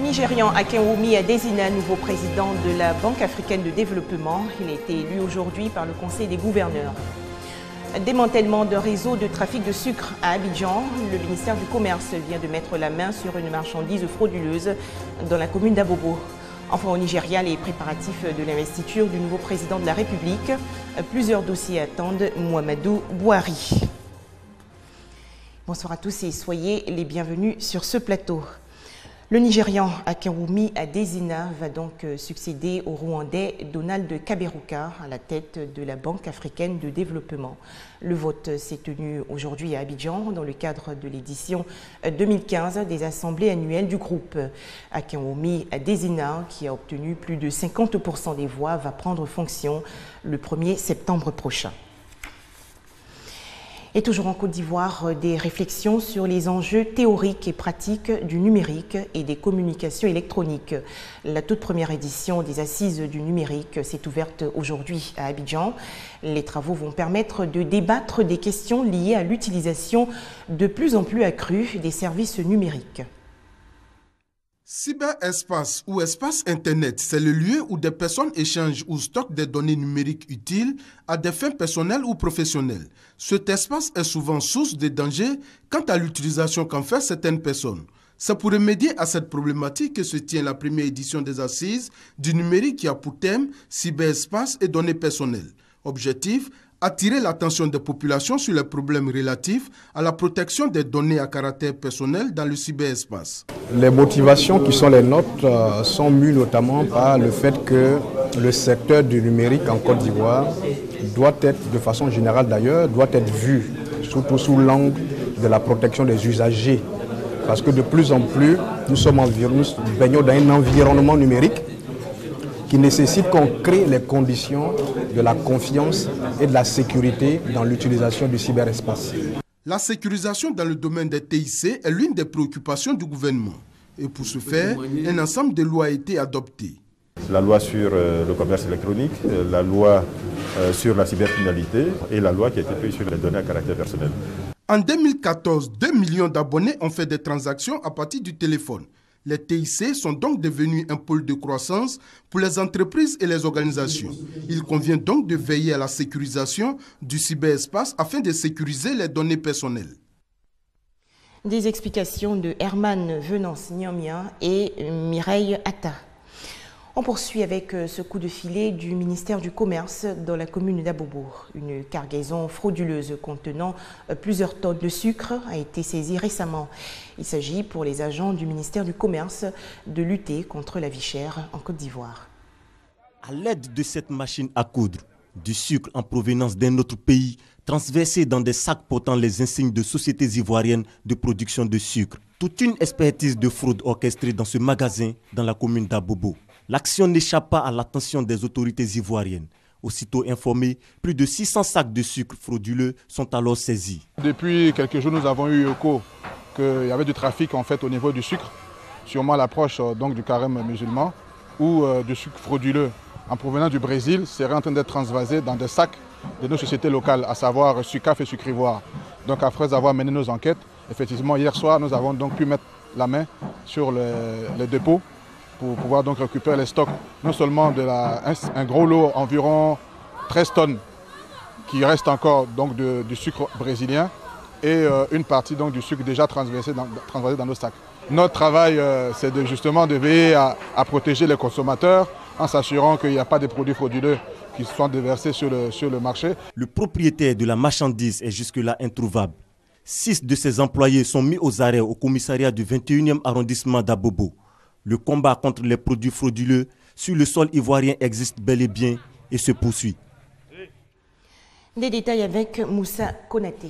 Nigérian Akinwumi a désigné un nouveau président de la Banque africaine de développement. Il a été élu aujourd'hui par le Conseil des gouverneurs. Démantèlement de réseau de trafic de sucre à Abidjan. Le ministère du Commerce vient de mettre la main sur une marchandise frauduleuse dans la commune d'Abobo. Enfin, au Nigeria, les préparatifs de l'investiture du nouveau président de la République. Plusieurs dossiers attendent Muhammadu Buhari. Bonsoir à tous et soyez les bienvenus sur ce plateau. Le Nigérian Akinwumi Adesina va donc succéder au Rwandais Donald Kaberuka à la tête de la Banque africaine de développement. Le vote s'est tenu aujourd'hui à Abidjan dans le cadre de l'édition 2015 des assemblées annuelles du groupe. Akinwumi Adesina, qui a obtenu plus de 50% des voix, va prendre fonction le 1er septembre prochain. Et toujours en Côte d'Ivoire, des réflexions sur les enjeux théoriques et pratiques du numérique et des communications électroniques. La toute première édition des Assises du numérique s'est ouverte aujourd'hui à Abidjan. Les travaux vont permettre de débattre des questions liées à l'utilisation de plus en plus accrue des services numériques. Cyberespace ou espace Internet, c'est le lieu où des personnes échangent ou stockent des données numériques utiles à des fins personnelles ou professionnelles. Cet espace est souvent source de dangers quant à l'utilisation qu'en font certaines personnes. C'est pour remédier à cette problématique que se tient la première édition des Assises du numérique qui a pour thème cyberespace et données personnelles. Objectif: attirer l'attention des populations sur les problèmes relatifs à la protection des données à caractère personnel dans le cyberespace. Les motivations qui sont les nôtres sont mues notamment par le fait que le secteur du numérique en Côte d'Ivoire doit être, de façon générale d'ailleurs, doit être vu surtout sous l'angle de la protection des usagers. Parce que de plus en plus, nous baignons dans un environnement numérique qui nécessite qu'on crée les conditions de la confiance et de la sécurité dans l'utilisation du cyberespace. La sécurisation dans le domaine des TIC est l'une des préoccupations du gouvernement. Et pour ce faire, un ensemble de lois a été adopté. La loi sur le commerce électronique, la loi sur la cybercriminalité et la loi qui a été prise sur les données à caractère personnel. En 2014, 2 millions d'abonnés ont fait des transactions à partir du téléphone. Les TIC sont donc devenus un pôle de croissance pour les entreprises et les organisations. Il convient donc de veiller à la sécurisation du cyberespace afin de sécuriser les données personnelles. Des explications de Herman Venance-Niamia et Mireille Atta. On poursuit avec ce coup de filet du ministère du Commerce dans la commune d'Abobo. Une cargaison frauduleuse contenant plusieurs tonnes de sucre a été saisie récemment. Il s'agit pour les agents du ministère du Commerce de lutter contre la vie chère en Côte d'Ivoire. À l'aide de cette machine à coudre, du sucre en provenance d'un autre pays, transversé dans des sacs portant les insignes de sociétés ivoiriennes de production de sucre. Toute une expertise de fraude orchestrée dans ce magasin dans la commune d'Abobo. L'action n'échappe pas à l'attention des autorités ivoiriennes. Aussitôt informés, plus de 600 sacs de sucre frauduleux sont alors saisis. Depuis quelques jours, nous avons eu écho qu'il y avait du trafic en fait, au niveau du sucre, sûrement à l'approche du carême musulman, où du sucre frauduleux en provenance du Brésil serait en train d'être transvasé dans des sacs de nos sociétés locales, à savoir Sucaf et Sucrivoire. Donc après avoir mené nos enquêtes, effectivement hier soir, nous avons donc pu mettre la main sur les dépôts pour pouvoir donc récupérer les stocks, non seulement de un gros lot, environ 13 tonnes, qui reste encore donc du sucre brésilien, et une partie donc du sucre déjà transvasé dans nos sacs. Notre travail, c'est justement de veiller à protéger les consommateurs en s'assurant qu'il n'y a pas de produits frauduleux qui soient déversés sur le marché. Le propriétaire de la marchandise est jusque-là introuvable. 6 de ses employés sont mis aux arrêts au commissariat du 21e arrondissement d'Abobo. Le combat contre les produits frauduleux sur le sol ivoirien existe bel et bien et se poursuit. Des détails avec Moussa Konaté.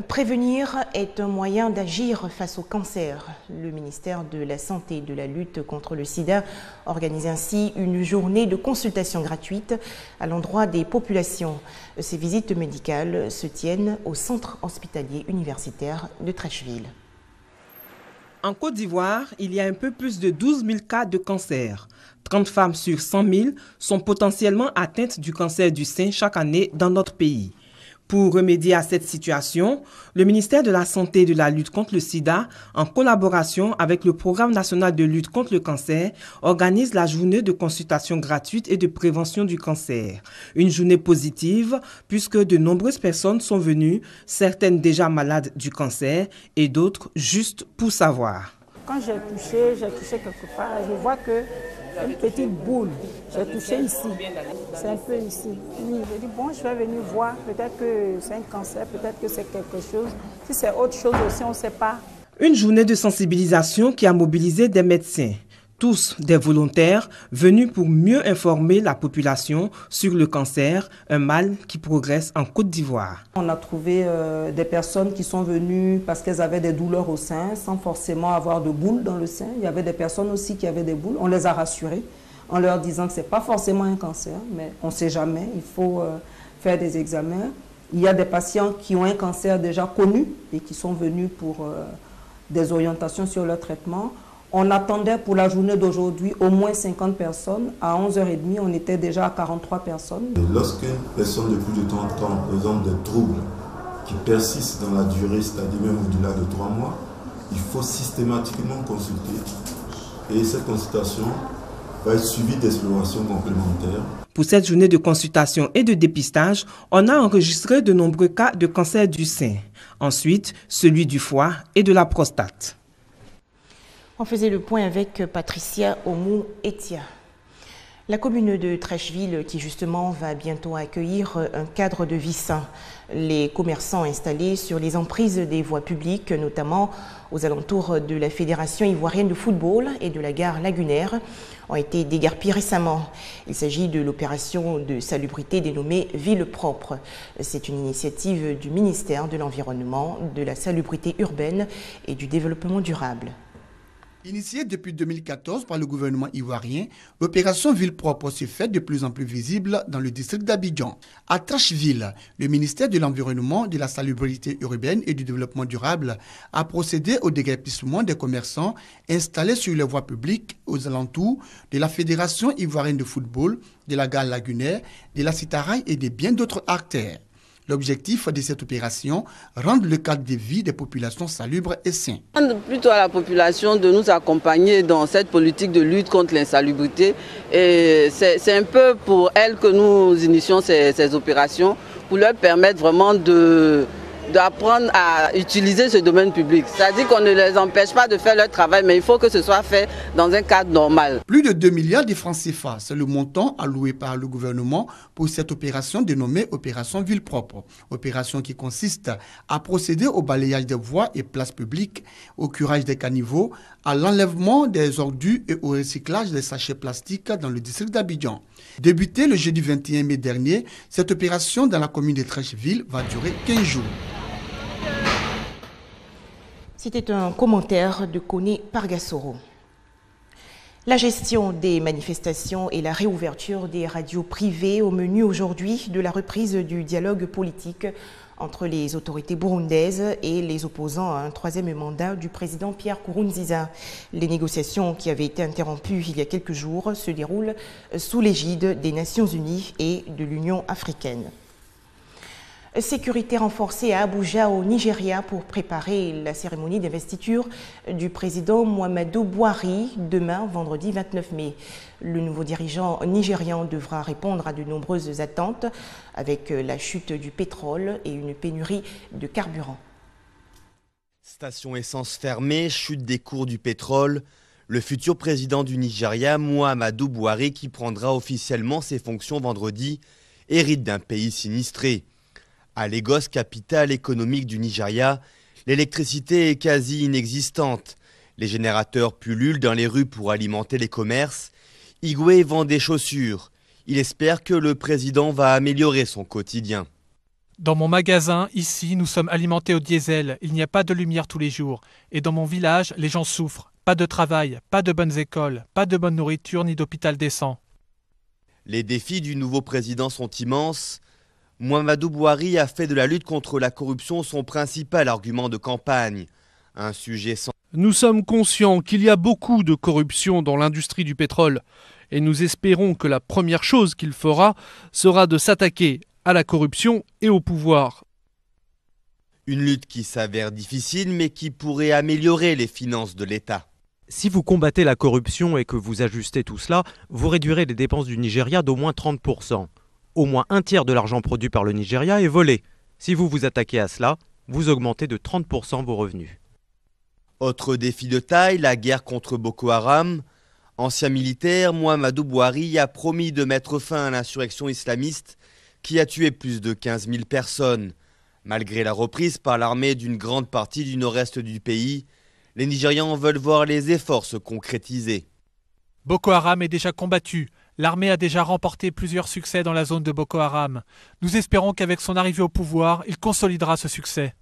Prévenir est un moyen d'agir face au cancer. Le ministère de la Santé et de la lutte contre le sida organise ainsi une journée de consultation gratuite à l'endroit des populations. Ces visites médicales se tiennent au centre hospitalier universitaire de Trècheville. En Côte d'Ivoire, il y a un peu plus de 12 000 cas de cancer. 30 femmes sur 100 000 sont potentiellement atteintes du cancer du sein chaque année dans notre pays. Pour remédier à cette situation, le ministère de la Santé et de la lutte contre le sida, en collaboration avec le Programme national de lutte contre le cancer, organise la journée de consultation gratuite et de prévention du cancer. Une journée positive puisque de nombreuses personnes sont venues, certaines déjà malades du cancer et d'autres juste pour savoir. Quand j'ai touché quelque part, je vois que une petite boule, j'ai touché ici, c'est un peu ici. Oui, je dis bon, je vais venir voir, peut-être que c'est un cancer, peut-être que c'est quelque chose. Si c'est autre chose aussi, on ne sait pas. Une journée de sensibilisation qui a mobilisé des médecins, tous des volontaires venus pour mieux informer la population sur le cancer, un mal qui progresse en Côte d'Ivoire. On a trouvé des personnes qui sont venues parce qu'elles avaient des douleurs au sein, sans forcément avoir de boules dans le sein. Il y avait des personnes aussi qui avaient des boules. On les a rassurées en leur disant que ce n'est pas forcément un cancer, mais on ne sait jamais, il faut faire des examens. Il y a des patients qui ont un cancer déjà connu et qui sont venus pour des orientations sur leur traitement. On attendait pour la journée d'aujourd'hui au moins 50 personnes. À 11h30, on était déjà à 43 personnes. Lorsqu'une personne de plus de 30 ans présente des troubles qui persistent dans la durée, c'est-à-dire même au-delà de 3 mois, il faut systématiquement consulter. Et cette consultation va être suivie d'explorations complémentaires. Pour cette journée de consultation et de dépistage, on a enregistré de nombreux cas de cancer du sein. Ensuite, celui du foie et de la prostate. On faisait le point avec Patricia Oumou-Etia. La commune de Trècheville qui justement va bientôt accueillir un cadre de vie sain. Les commerçants installés sur les emprises des voies publiques, notamment aux alentours de la Fédération ivoirienne de football et de la gare lagunaire, ont été déguerpis récemment. Il s'agit de l'opération de salubrité dénommée Ville propre. C'est une initiative du ministère de l'Environnement, de la salubrité urbaine et du développement durable. Initiée depuis 2014 par le gouvernement ivoirien, l'opération Ville propre s'est faite de plus en plus visible dans le district d'Abidjan. À Trècheville, le ministère de l'Environnement, de la salubrité urbaine et du développement durable a procédé au déguerpissement des commerçants installés sur les voies publiques aux alentours de la Fédération ivoirienne de football, de la gare lagunaire, de la Citaraille et de bien d'autres artères. L'objectif de cette opération, rendre le cadre de vie des populations salubres et sain. Plutôt à la population de nous accompagner dans cette politique de lutte contre l'insalubrité. Et c'est un peu pour elles que nous initions ces opérations, pour leur permettre vraiment d'apprendre à utiliser ce domaine public. C'est-à-dire qu'on ne les empêche pas de faire leur travail, mais il faut que ce soit fait dans un cadre normal. Plus de 2 milliards de francs CFA, c'est le montant alloué par le gouvernement pour cette opération dénommée Opération Ville propre. Opération qui consiste à procéder au balayage des voies et places publiques, au curage des caniveaux, à l'enlèvement des ordures et au recyclage des sachets plastiques dans le district d'Abidjan. Débutée le jeudi 21 mai dernier, cette opération dans la commune de Trècheville va durer 15 jours. C'était un commentaire de Koné Pargassoro. La gestion des manifestations et la réouverture des radios privées au menu aujourd'hui de la reprise du dialogue politique entre les autorités burundaises et les opposants à un troisième mandat du président Pierre Nkurunziza. Les négociations qui avaient été interrompues il y a quelques jours se déroulent sous l'égide des Nations Unies et de l'Union africaine. Sécurité renforcée à Abuja au Nigeria pour préparer la cérémonie d'investiture du président Muhammadu Buhari demain, vendredi 29 mai. Le nouveau dirigeant nigérian devra répondre à de nombreuses attentes avec la chute du pétrole et une pénurie de carburant. Station essence fermée, chute des cours du pétrole. Le futur président du Nigeria, Muhammadu Buhari, qui prendra officiellement ses fonctions vendredi, hérite d'un pays sinistré. À Lagos, capitale économique du Nigeria, l'électricité est quasi inexistante. Les générateurs pullulent dans les rues pour alimenter les commerces. Igwe vend des chaussures. Il espère que le président va améliorer son quotidien. Dans mon magasin, ici, nous sommes alimentés au diesel. Il n'y a pas de lumière tous les jours. Et dans mon village, les gens souffrent. Pas de travail, pas de bonnes écoles, pas de bonne nourriture ni d'hôpital décent. Les défis du nouveau président sont immenses. Muhammadu Buhari a fait de la lutte contre la corruption son principal argument de campagne. Un sujet sans... Nous sommes conscients qu'il y a beaucoup de corruption dans l'industrie du pétrole et nous espérons que la première chose qu'il fera sera de s'attaquer à la corruption et au pouvoir. Une lutte qui s'avère difficile mais qui pourrait améliorer les finances de l'État. Si vous combattez la corruption et que vous ajustez tout cela, vous réduirez les dépenses du Nigeria d'au moins 30%. Au moins un tiers de l'argent produit par le Nigeria est volé. Si vous vous attaquez à cela, vous augmentez de 30% vos revenus. Autre défi de taille, la guerre contre Boko Haram. Ancien militaire, Muhammadu Buhari a promis de mettre fin à l'insurrection islamiste qui a tué plus de 15 000 personnes. Malgré la reprise par l'armée d'une grande partie du nord-est du pays, les Nigérians veulent voir les efforts se concrétiser. Boko Haram est déjà combattu. L'armée a déjà remporté plusieurs succès dans la zone de Boko Haram. Nous espérons qu'avec son arrivée au pouvoir, il consolidera ce succès.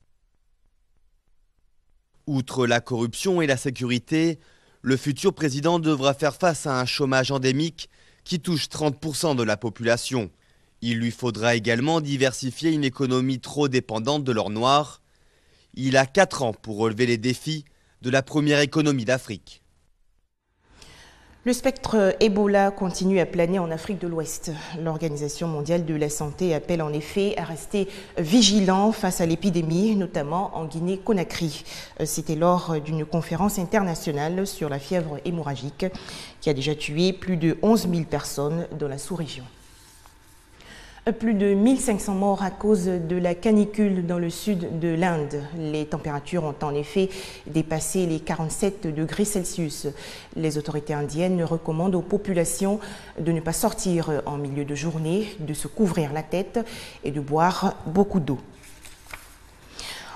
Outre la corruption et la sécurité, le futur président devra faire face à un chômage endémique qui touche 30% de la population. Il lui faudra également diversifier une économie trop dépendante de l'or noir. Il a 4 ans pour relever les défis de la première économie d'Afrique. Le spectre Ebola continue à planer en Afrique de l'Ouest. L'Organisation mondiale de la santé appelle en effet à rester vigilant face à l'épidémie, notamment en Guinée-Conakry. C'était lors d'une conférence internationale sur la fièvre hémorragique qui a déjà tué plus de 11 000 personnes dans la sous-région. Plus de 1500 morts à cause de la canicule dans le sud de l'Inde. Les températures ont en effet dépassé les 47 degrés Celsius. Les autorités indiennes recommandent aux populations de ne pas sortir en milieu de journée, de se couvrir la tête et de boire beaucoup d'eau.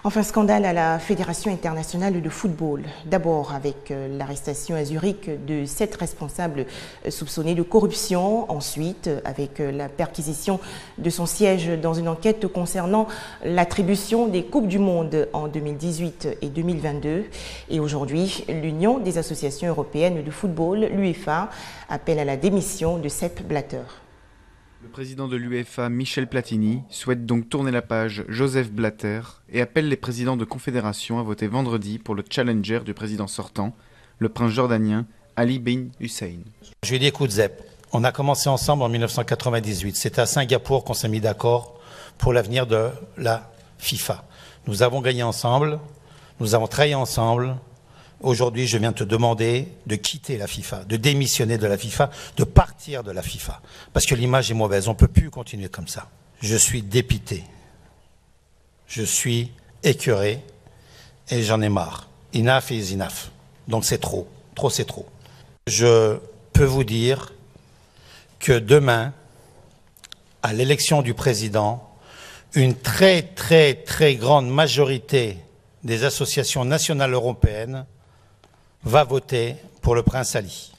Enfin, scandale à la Fédération internationale de football. D'abord avec l'arrestation à Zurich de 7 responsables soupçonnés de corruption. Ensuite, avec la perquisition de son siège dans une enquête concernant l'attribution des Coupes du Monde en 2018 et 2022. Et aujourd'hui, l'Union des associations européennes de football, l'UEFA, appelle à la démission de Sepp Blatter. Le président de l'UEFA, Michel Platini, souhaite donc tourner la page Joseph Blatter et appelle les présidents de confédération à voter vendredi pour le challenger du président sortant, le prince jordanien Ali bin Hussein. Je lui ai dit, écoute Zep, on a commencé ensemble en 1998. C'est à Singapour qu'on s'est mis d'accord pour l'avenir de la FIFA. Nous avons gagné ensemble, nous avons travaillé ensemble. Aujourd'hui, je viens te demander de quitter la FIFA, de démissionner de la FIFA, de partir de la FIFA. Parce que l'image est mauvaise, on ne peut plus continuer comme ça. Je suis dépité. Je suis écœuré et j'en ai marre. Enough is enough. Donc c'est trop. Trop, c'est trop. Je peux vous dire que demain, à l'élection du président, une très, très, très grande majorité des associations nationales européennes va voter pour le prince Ali.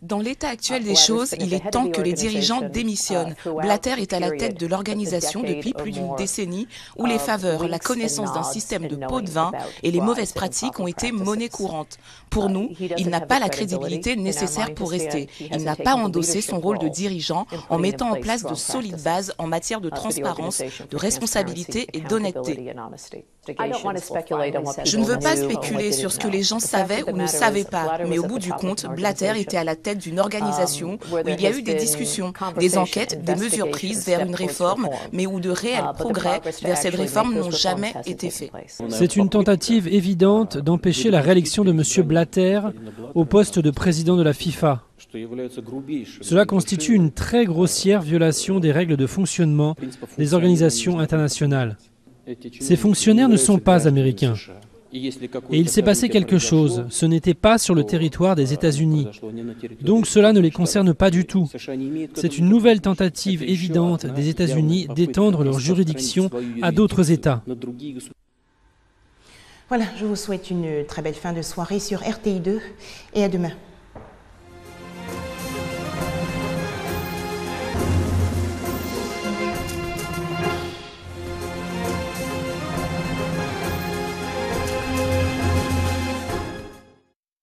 Dans l'état actuel des choses, il est temps que les dirigeants démissionnent. Blatter est à la tête de l'organisation depuis plus d'une décennie où les faveurs, la connaissance d'un système de pots de vin et les mauvaises pratiques ont été monnaie courante. Pour nous, il n'a pas la crédibilité nécessaire pour rester. Il n'a pas endossé son rôle de dirigeant en mettant en place de solides bases en matière de transparence, de responsabilité et d'honnêteté. Je ne veux pas spéculer sur ce que les gens savaient ou ne savaient pas, mais au bout du compte, Blatter était à la tête d'une organisation où il y a eu des discussions, des enquêtes, des mesures prises vers une réforme, mais où de réels progrès vers cette réforme n'ont jamais été faits. C'est une tentative évidente d'empêcher la réélection de M. Blatter au poste de président de la FIFA. Cela constitue une très grossière violation des règles de fonctionnement des organisations internationales. Ces fonctionnaires ne sont pas américains. Et il s'est passé quelque chose. Ce n'était pas sur le territoire des États-Unis. Donc cela ne les concerne pas du tout. C'est une nouvelle tentative évidente des États-Unis d'étendre leur juridiction à d'autres États. Voilà, je vous souhaite une très belle fin de soirée sur RTI2 et à demain.